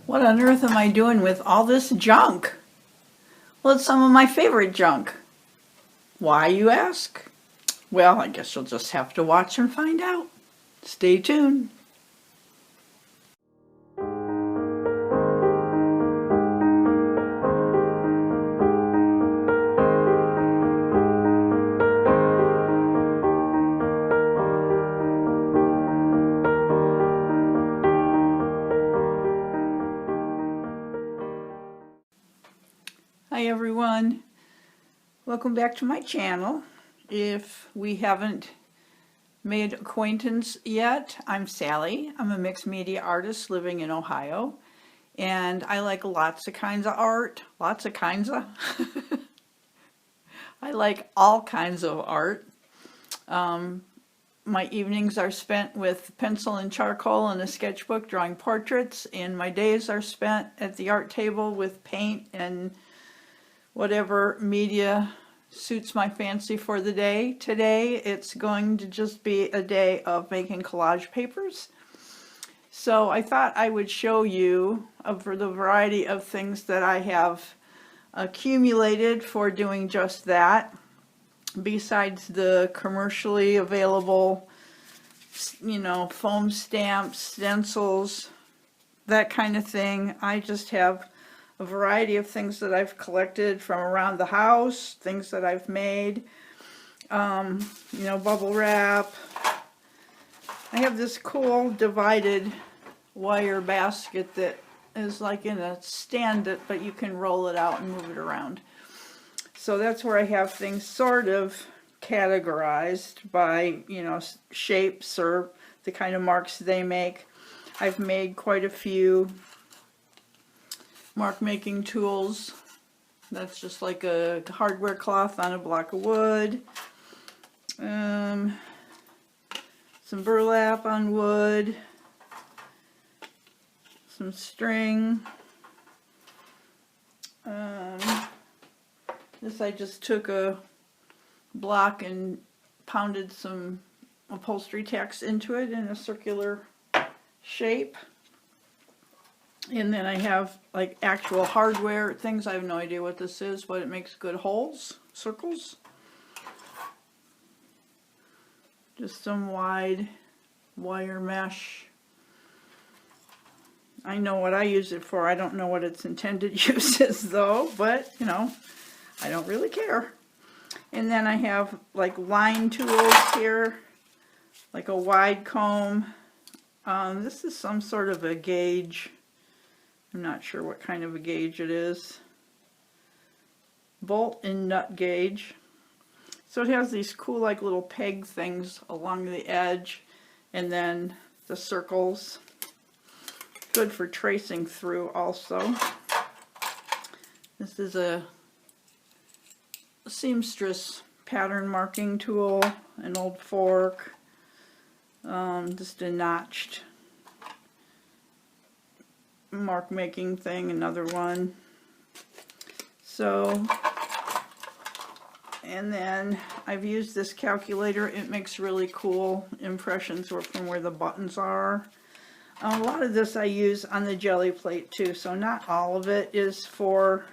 What on earth am I doing with all this junk? Well, it's some of my favorite junk. Why, you ask? Well, I guess you'll just have to watch and find out. Stay tuned. Hi everyone, welcome back to my channel. If we haven't made acquaintance yet, I'm Sally. I'm a mixed media artist living in Ohio, and I like lots of kinds of art. Lots of kinds of I like all kinds of art. My evenings are spent with pencil and charcoal and a sketchbook drawing portraits, and my days are spent at the art table with paint and whatever media suits my fancy for the day. Today it's going to just be a day of making collage papers. So I thought I would show you for the variety of things that I have accumulated for doing just that. Besides the commercially available, foam stamps, stencils, that kind of thing, I just have a variety of things that I've collected from around the house, things that I've made, bubble wrap. I have this cool divided wire basket that is like in a stand, but you can roll it out and move it around. So that's where I have things sort of categorized by, shapes or the kind of marks they make. I've made quite a few mark making tools. That's just like a hardware cloth on a block of wood. Some burlap on wood. Some string. This I just took a block and pounded some upholstery tacks into it in a circular shape. And then I have like actual hardware things. I have no idea what this is, but it makes good holes, circles. Just some wide wire mesh. I know what I use it for. I don't know what its intended use is though, but I don't really care. And then I have like line tools here, like a wide comb. This is some sort of a gauge. I'm not sure what kind of a gauge it is. Bolt and nut gauge. So it has these cool like little peg things along the edge, and then the circles. Good for tracing through also. This is a seamstress pattern marking tool, an old fork, just a notched mark making thing, another one. So, and then I've used this calculator. It makes really cool impressions from where the buttons are. A lot of this I use on the jelly plate too, so not all of it is for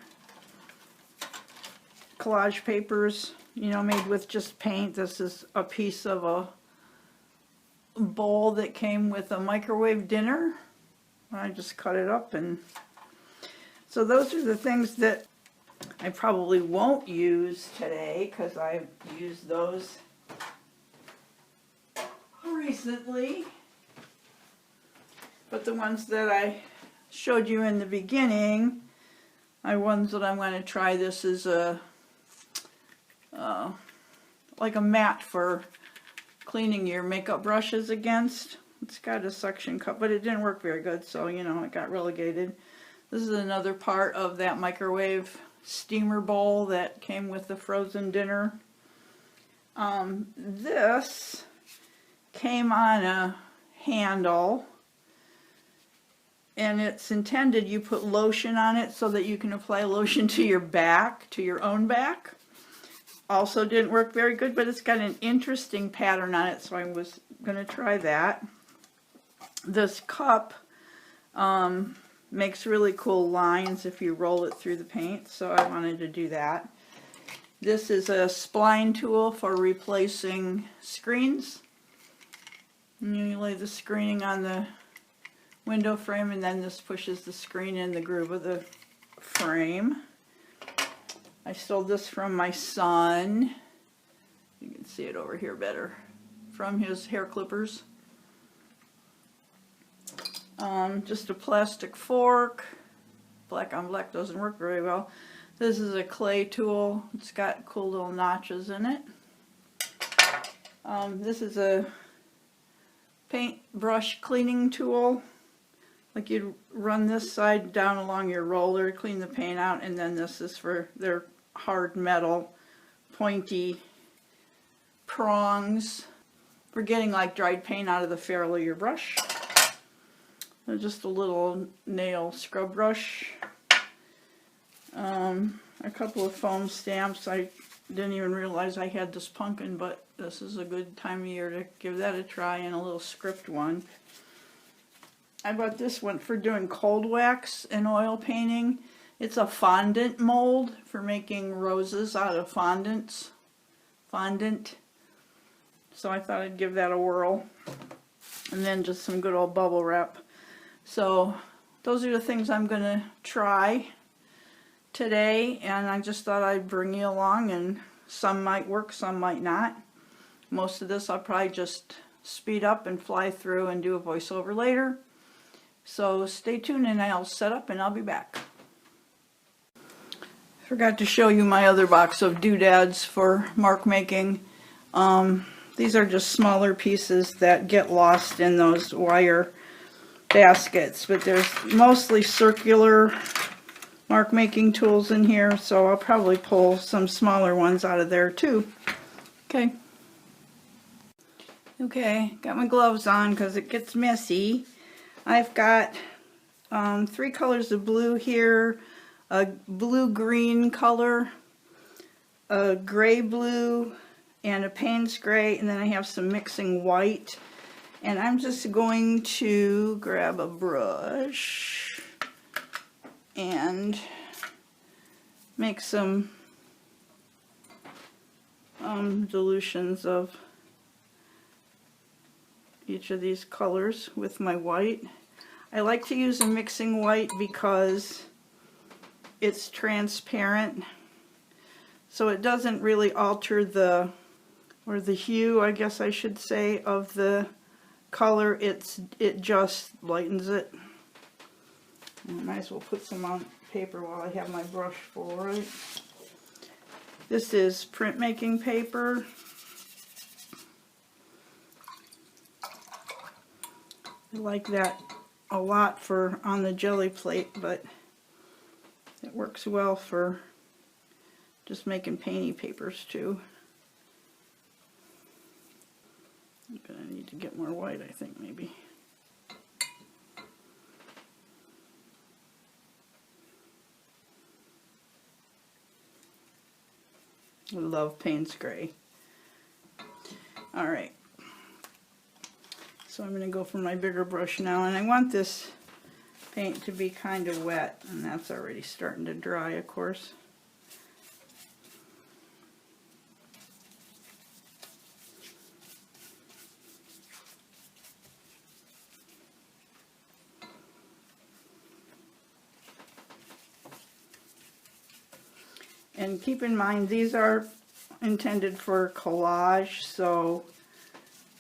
collage papers, made with just paint. This is a piece of a bowl that came with a microwave dinner. I just cut it up, and so those are the things that I probably won't use today because I've used those recently. But the ones that I showed you in the beginning are ones that I'm going to try. This is like a mat for cleaning your makeup brushes against. It's got a suction cup, but it didn't work very good, so it got relegated. This is another part of that microwave steamer bowl that came with the frozen dinner. This came on a handle, and it's intended you put lotion on it so that you can apply lotion to your back, to your own back. Also didn't work very good, but it's got an interesting pattern on it, so I was going to try that. This cup makes really cool lines if you roll it through the paint, so I wanted to do that. This is a spline tool for replacing screens. And you lay the screening on the window frame, and then this pushes the screen in the groove of the frame. I stole this from my son. You can see it over here better. From his hair clippers. Just a plastic fork. Black on black doesn't work very well. This is a clay tool. It's got cool little notches in it. This is a paintbrush cleaning tool. Like you'd run this side down along your roller, clean the paint out, and then this is for their hard metal, pointy prongs for getting like dried paint out of the ferrule of your brush. Just a little nail scrub brush. A couple of foam stamps. I didn't even realize I had this pumpkin, but this is a good time of year to give that a try, and a little script one. I bought this one for doing cold wax and oil painting. It's a fondant mold for making roses out of fondant. So I thought I'd give that a whirl. And then just some good old bubble wrap. So those are the things I'm going to try today, and I just thought I'd bring you along, and some might work, some might not. Most of this I'll probably just speed up and fly through and do a voiceover later. So stay tuned, and I'll set up and I'll be back. Forgot to show you my other box of doodads for mark making. These are just smaller pieces that get lost in those wire baskets, but there's mostly circular mark making tools in here, so I'll probably pull some smaller ones out of there too. Okay, got my gloves on because it gets messy. I've got 3 colors of blue here, a blue-green color, a gray-blue, and a Payne's gray, and then I have some mixing white. And I'm just going to grab a brush and make some dilutions of each of these colors with my white. I like to use a mixing white because it's transparent, so it doesn't really alter the hue, I guess I should say, of the color. It just lightens it. I might as well put some on paper while I have my brush full, right? This is printmaking paper. I like that a lot for on the jelly plate, but it works well for just making painty papers too. I'm gonna need to get more white, I think, maybe. I love Payne's gray. Alright. So I'm going to go for my bigger brush now, and I want this paint to be kind of wet, and that's already starting to dry, of course. And keep in mind, these are intended for collage, so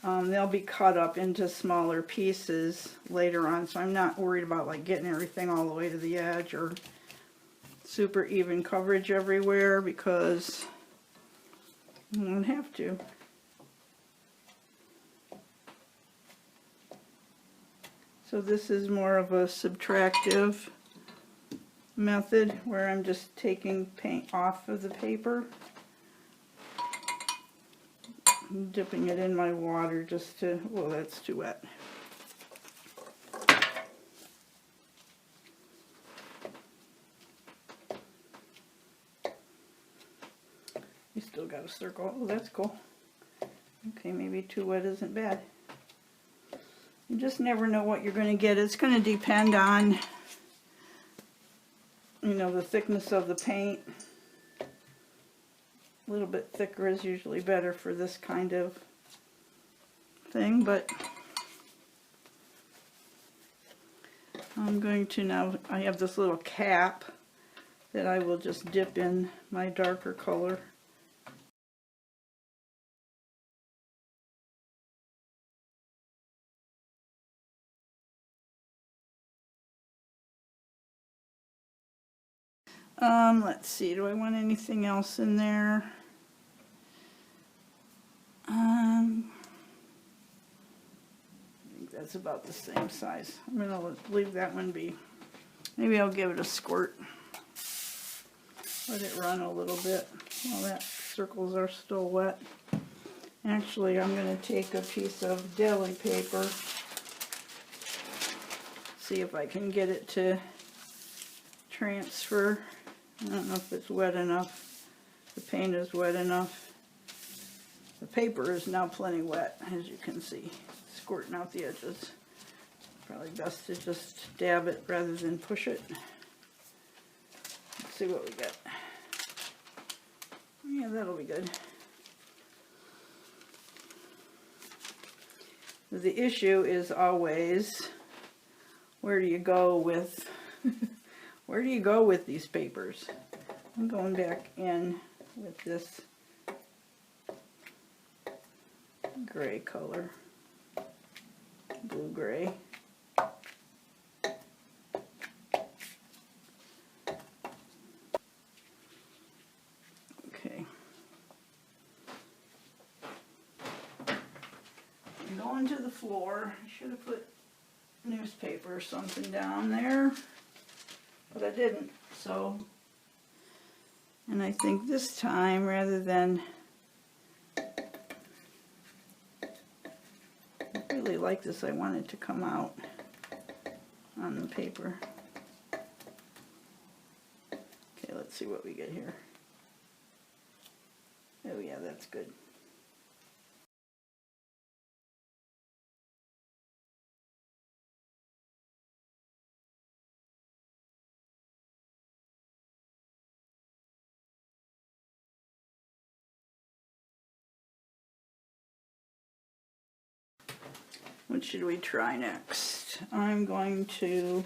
they'll be cut up into smaller pieces later on, so I'm not worried about like getting everything all the way to the edge or super even coverage everywhere, because I won't have to. So this is more of a subtractive method where I'm just taking paint off of the paper, dipping it in my water just to, well, that's too wet. You still got a circle. Oh, that's cool. Okay, maybe too wet isn't bad. You just never know what you're going to get. It's going to depend on you know, the thickness of the paint. A little bit thicker is usually better for this kind of thing, but I'm going to now, I have this little cap that I will just dip in my darker color. Let's see, do I want anything else in there? I think that's about the same size. I'm going to leave that one be. Maybe I'll give it a squirt. Let it run a little bit while that circles are still wet. Actually, I'm going to take a piece of deli paper, see if I can get it to transfer. I don't know if it's wet enough. The paint is wet enough. The paper is now plenty wet, as you can see, squirting out the edges. Probably best to just dab it rather than push it. Let's see what we get. Yeah, that'll be good. The issue is always, where do you go with where do you go with these papers? I'm going back in with this gray color, blue gray. Okay. I'm going to the floor. I should have put newspaper or something down there, but I didn't, so, and I think this time, rather than, I really like this, I want it to come out on the paper. Okay, let's see what we get here. Oh yeah, that's good. What should we try next? I'm going to,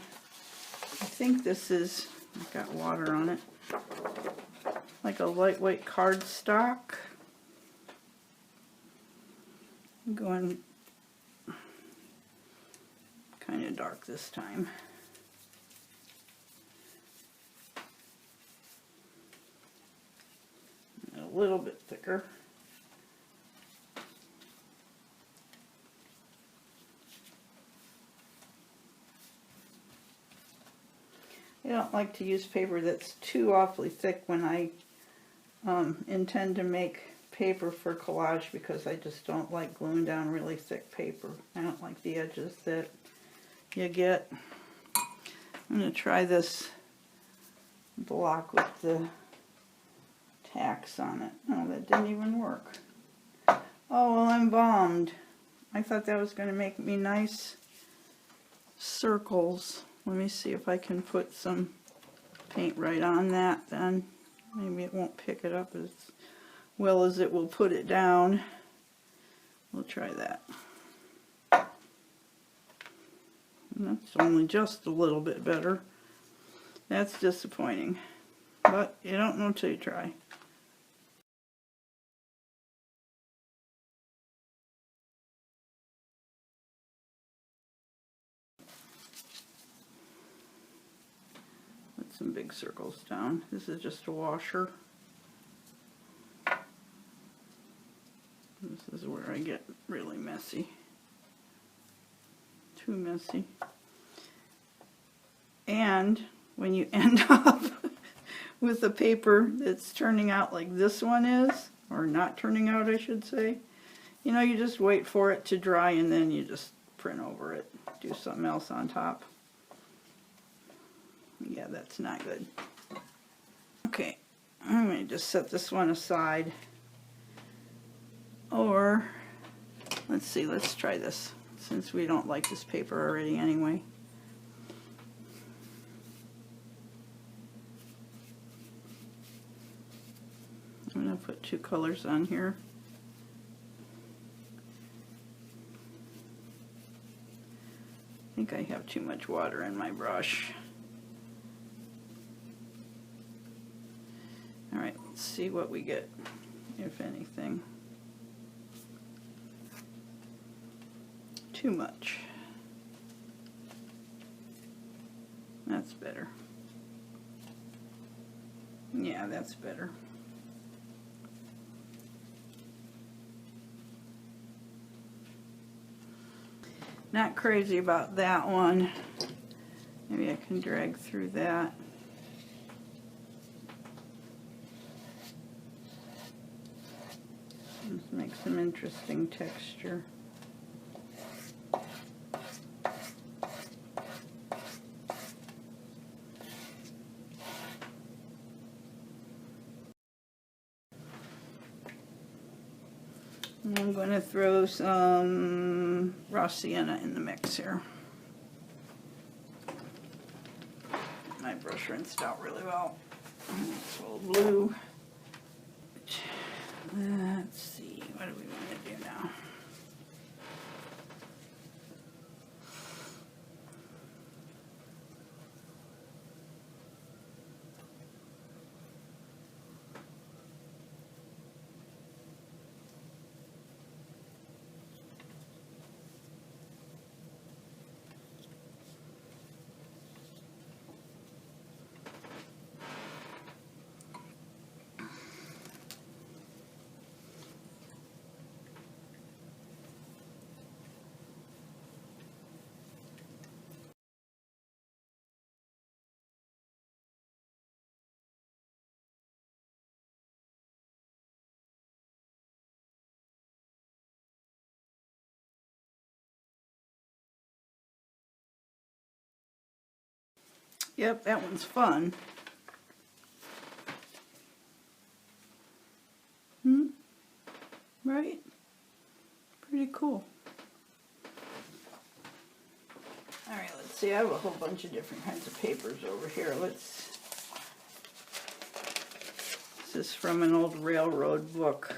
I think this is, I've got water on it, like a lightweight cardstock. I'm going kind of dark this time. And a little bit thicker. I don't like to use paper that's too awfully thick when I intend to make paper for collage, because I just don't like gluing down really thick paper. I don't like the edges that you get. I'm going to try this block with the tacks on it. Oh, that didn't even work. Oh, well, I'm bummed. I thought that was going to make me nice circles. Let me see if I can put some paint right on that then. Maybe it won't pick it up as well as it will put it down. We'll try that. And that's only just a little bit better. That's disappointing. But you don't know till you try. Some big circles down. This is just a washer. This is where I get really messy. Too messy. And when you end up with a paper that's turning out like this one is, or not turning out I should say, you know, you just wait for it to dry and then you just print over it. Do something else on top. Yeah, that's not good. Okay, I'm going to just set this one aside. Or, let's see, let's try this, since we don't like this paper already anyway. put two colors on here. I think I have too much water in my brush. Alright, let's see what we get, if anything. Too much. That's better. Yeah, that's better. Not crazy about that one. Maybe I can drag through that. Let's make some interesting texture. And I'm going to throw some raw sienna in the mix here. My brush rinsed out really well. It's a little blue. Let's see, what do we want to do now? Yep, that one's fun. Right? Pretty cool. Alright, let's see. I have a whole bunch of different kinds of papers over here. This is from an old railroad book.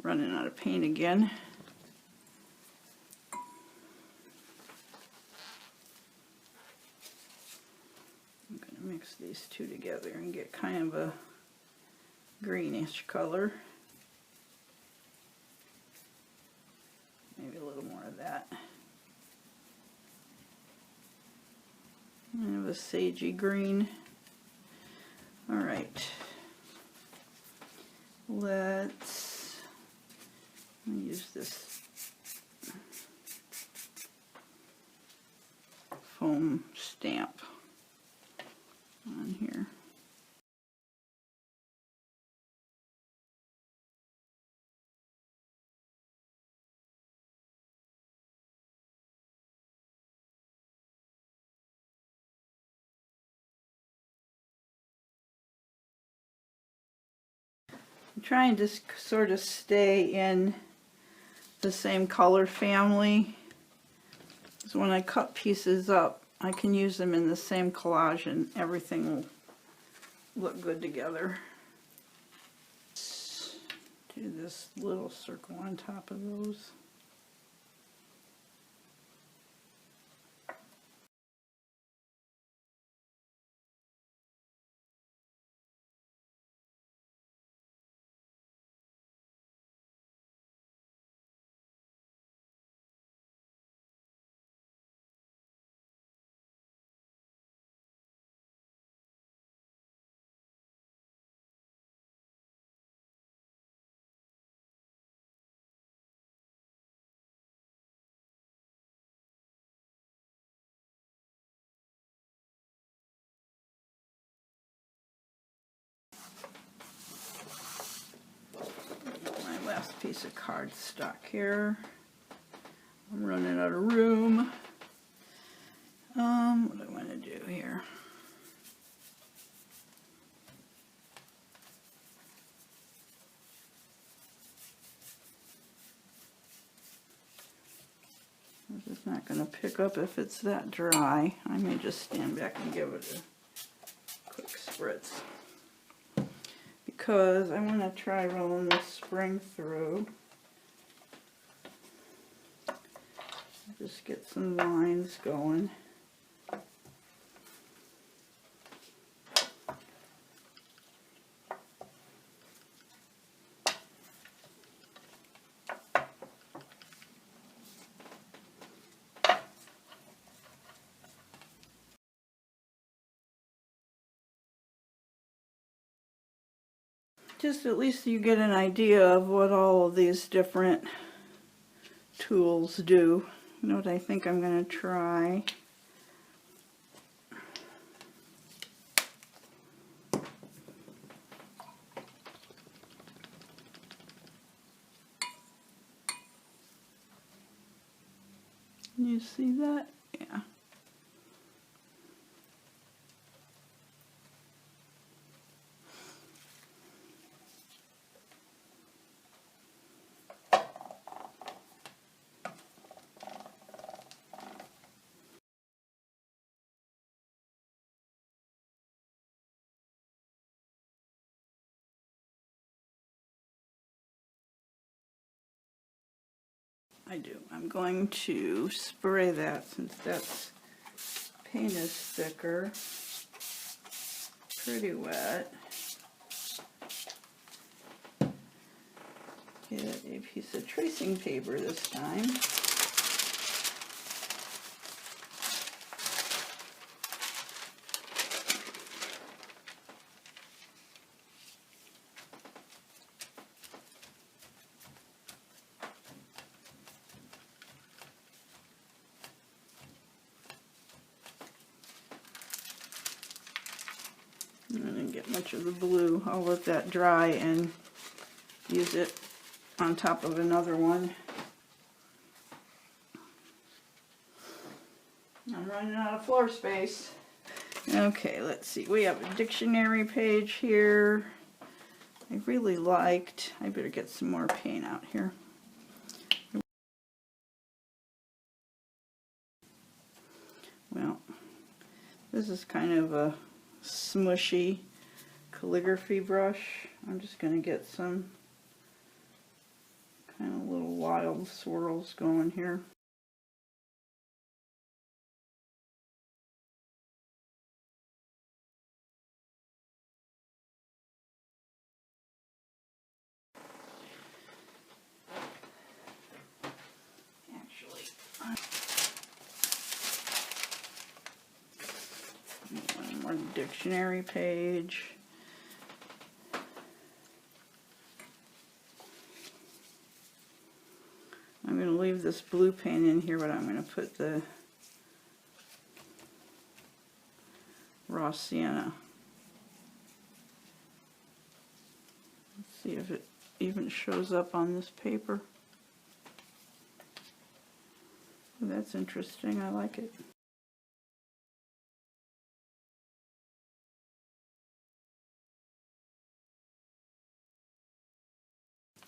Running out of paint again. I'm going to mix these two together and get kind of a greenish color. Maybe a little more of that. Kind of a sagey green. Alright. Let's use this foam stamp on here. I'm trying to sort of stay in the same color family. So when I cut pieces up, I can use them in the same collage and everything will look good together. Let's do this little circle on top of those. Piece of cardstock here. I'm running out of room. What do I want to do here? This is not going to pick up if it's that dry. I may just stand back and give it a quick spritz. because I want to try rolling the spring through. Just get some lines going. Just at least you get an idea of what all of these different tools do. You know what I think I'm going to try? You see that? Yeah. I do. I'm going to spray that since that's paint is thicker. Pretty wet. Get a piece of tracing paper this time. I didn't get much of the blue. I'll let that dry and use it on top of another one. I'm running out of floor space. Okay, let's see. We have a dictionary page here. I really liked. I better get some more paint out here. Well, this is kind of a smushy calligraphy brush. I'm just going to get some kind of little wild swirls going here. Actually, one more dictionary page. I'm going to leave this blue paint in here, but I'm going to put the raw sienna. Let's see if it even shows up on this paper. That's interesting. I like it.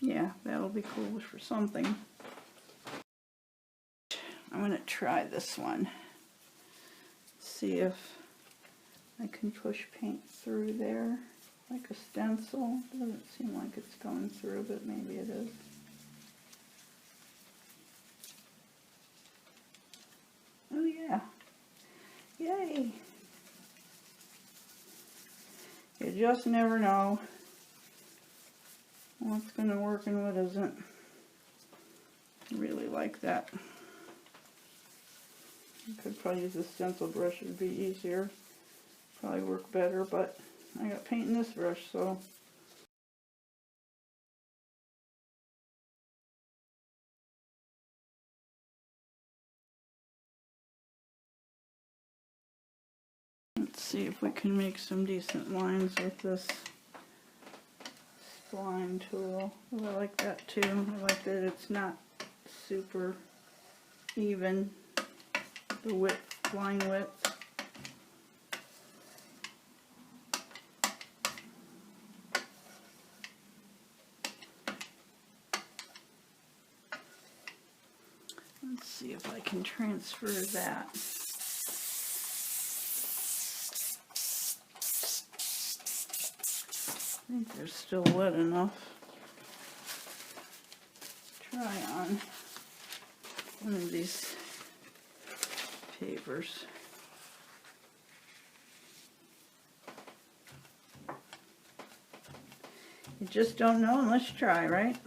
Yeah, that'll be cool for something. I'm going to try this one. See if I can push paint through there like a stencil. Doesn't seem like it's going through, but maybe it is. Oh yeah. Yay! You just never know what's going to work and what isn't. Really like that. I could probably use a stencil brush, it would be easier. Probably work better, but I got paint in this brush, so. Let's see if we can make some decent lines with this spline tool. Oh, I like that too. I like that it's not super even, the width, line width. Let's see if I can transfer that. think they're still wet enough. Try on one of these papers. You just don't know unless you try, right?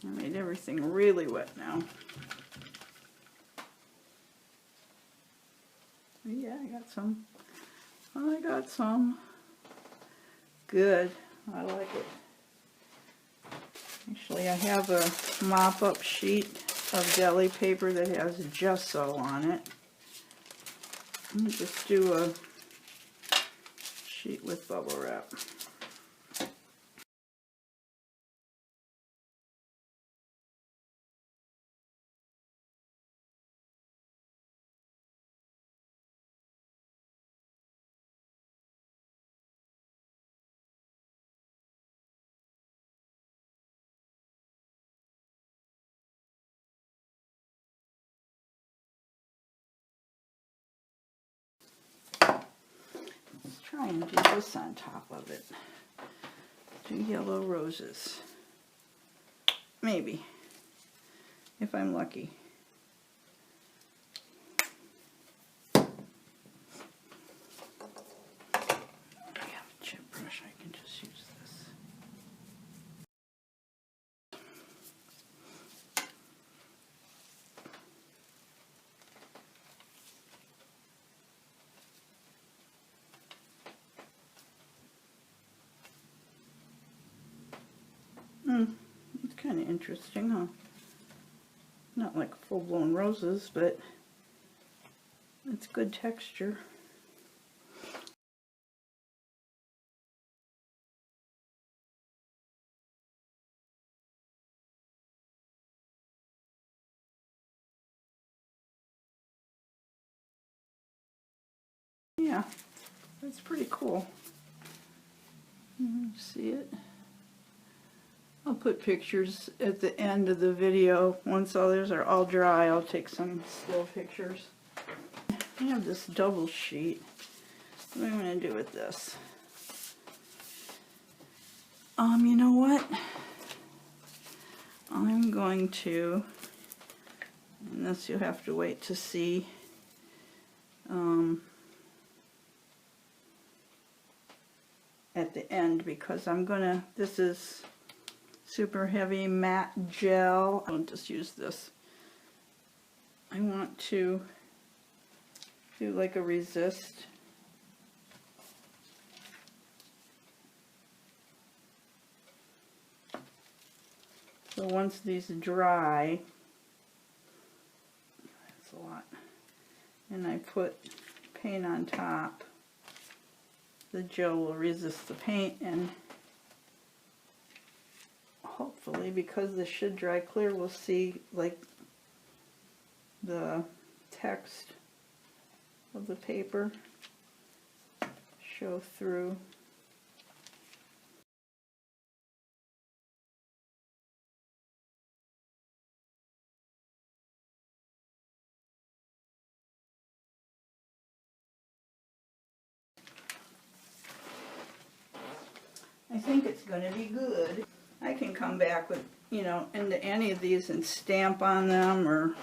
I made everything really wet now. Yeah, I got some. I got some. Good. I like it. Actually, I have a mop-up sheet of deli paper that has gesso on it. Let me just do a sheet with bubble wrap. Try and do this on top of it. 2 yellow roses. Maybe. If I'm lucky. I have a chip brush, I can just use this. It's kind of interesting, huh? Not like full-blown roses, but it's good texture. Yeah, that's pretty cool. See it? I'll put pictures at the end of the video. Once others are all dry, I'll take some still pictures. I have this double sheet. What am I going to do with this? You know what? I'm going to, and this you'll have to wait to see, at the end, because I'm gonna, this is super heavy matte gel. I'll just use this. I want to do like a resist. So once these dry, that's a lot, and I put paint on top, the gel will resist the paint, and hopefully, because this should dry clear, we'll see like the text of the paper show through. I think it's going to be good. I can come back with, you know, into any of these and stamp on them or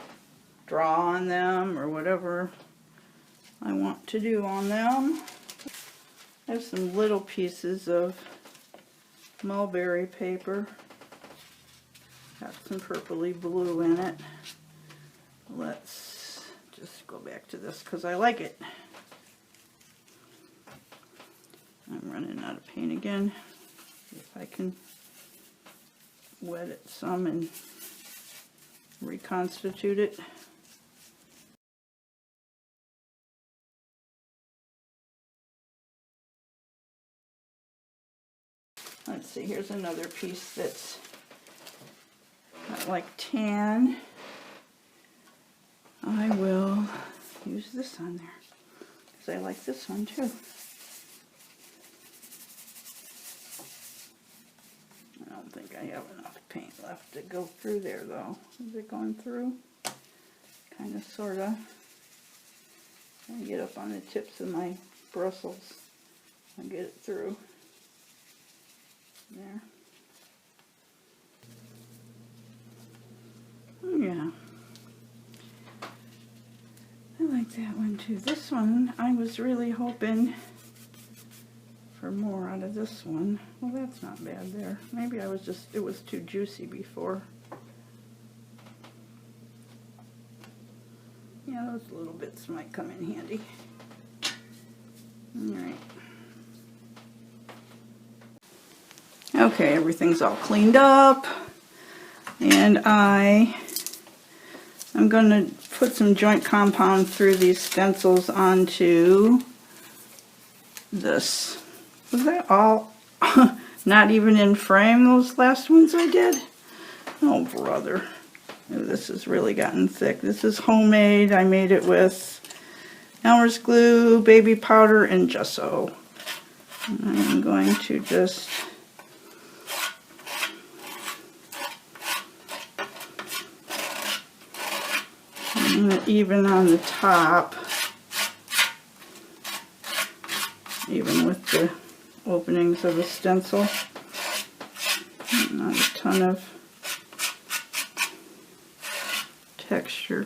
draw on them or whatever I want to do on them. I have some little pieces of mulberry paper. Got some purpley blue in it. Let's just go back to this because I like it. I'm running out of paint again. If I can wet it some and reconstitute it. Let's see, here's another piece that's got like tan. I will use this on there because I like this one too. I don't think I have enough paint left to go through there though. Is it going through? Kind of, sort of. I get up on the tips of my bristles and get it through. There. Oh, yeah. I like that one too. This one, I was really hoping for more out of this one. Well, that's not bad there. Maybe I was just, it was too juicy before. Yeah, those little bits might come in handy. Alright. Okay, everything's all cleaned up. And I'm going to put some joint compound through these stencils onto this. Was that all? Not even in frame, those last ones I did? Oh, brother. This has really gotten thick. This is homemade. I made it with Elmer's glue, baby powder, and gesso. And I'm going to just even on the top, even with the openings of the stencil. Not a ton of texture.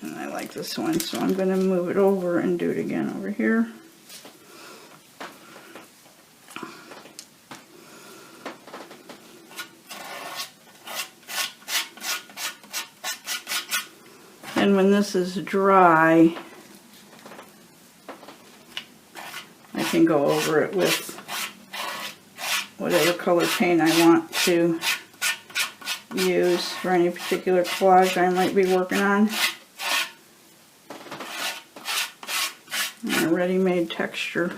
And I like this one, so I'm going to move it over and do it again over here. And when this is dry, I can go over it with whatever color paint I want to use for any particular collage I might be working on. And a ready-made texture.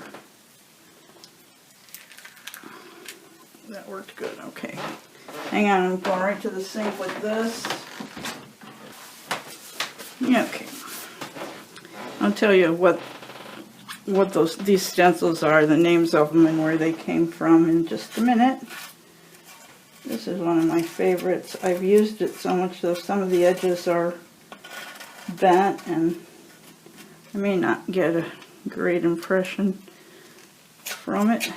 That worked good, okay. Hang on, I'm going right to the sink with this. Yeah, okay. I'll tell you what these stencils are, the names of them, and where they came from in just a minute. This is one of my favorites. I've used it so much though some of the edges are bent and I may not get a great impression from it.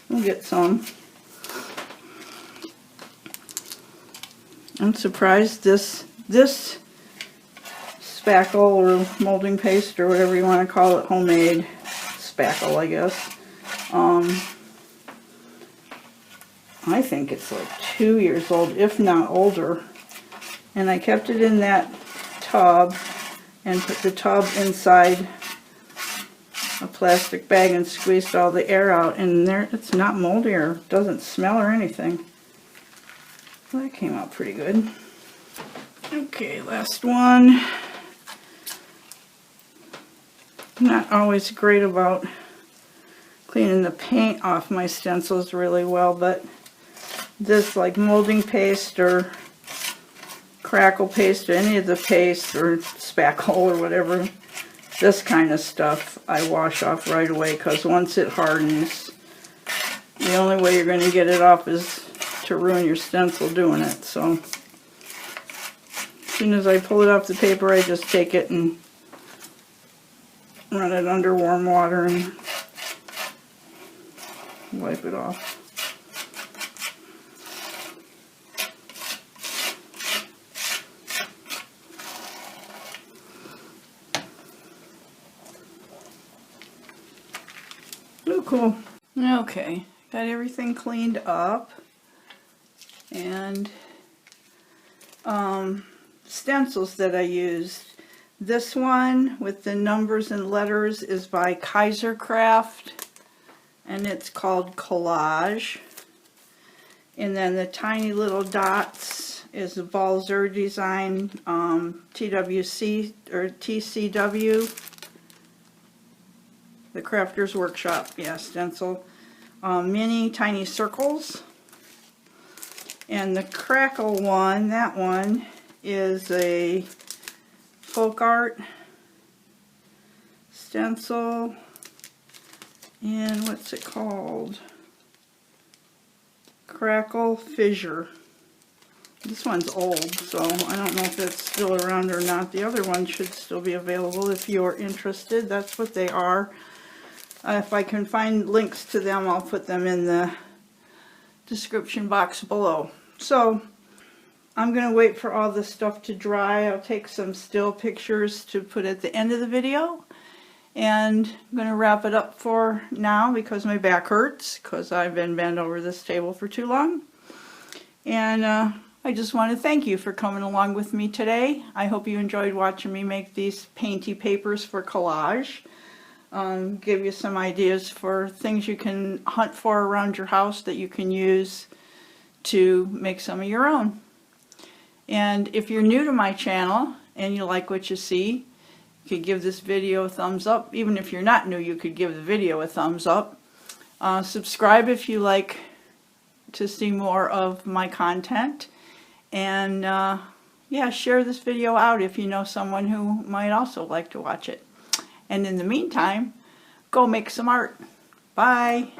We'll get some. I'm surprised this spackle or molding paste or whatever you want to call it, homemade spackle, I guess. I think it's like 2 years old, if not older. And I kept it in that tub and put the tub inside a plastic bag and squeezed all the air out. And there, it's not moldy or doesn't smell or anything. Well, that came out pretty good. Okay, last one. I'm not always great about cleaning the paint off my stencils really well, but this, like molding paste or crackle paste or any of the paste or spackle or whatever, this kind of stuff I wash off right away, because once it hardens, the only way you're going to get it off is to ruin your stencil doing it. So as soon as I pull it off the paper, I just take it and run it under warm water and wipe it off. Oh, cool. Okay, got everything cleaned up. And stencils that I used. This one with the numbers and letters is by Craft, and it's called Collage. And then the tiny little dots is a Balzer design, TWC or TCW. The Crafter's Workshop, yeah, stencil. Mini tiny circles. And the Crackle one, that one, is a FolkArt stencil. And what's it called? Crackle Fissure. This one's old, so I don't know if it's still around or not. The other one should still be available if you're interested. That's what they are. If I can find links to them, I'll put them in the description box below. So I'm going to wait for all this stuff to dry. I'll take some still pictures to put at the end of the video. And I'm going to wrap it up for now because my back hurts because I've been bent over this table for too long. And I just want to thank you for coming along with me today. I hope you enjoyed watching me make these painty papers for collage. Give you some ideas for things you can hunt for around your house that you can use to make some of your own. And if you're new to my channel and you like what you see, you could give this video a thumbs up. Even if you're not new, you could give the video a thumbs up. Subscribe if you like to see more of my content. And yeah, share this video out if you know someone who might also like to watch it. And in the meantime, go make some art. Bye.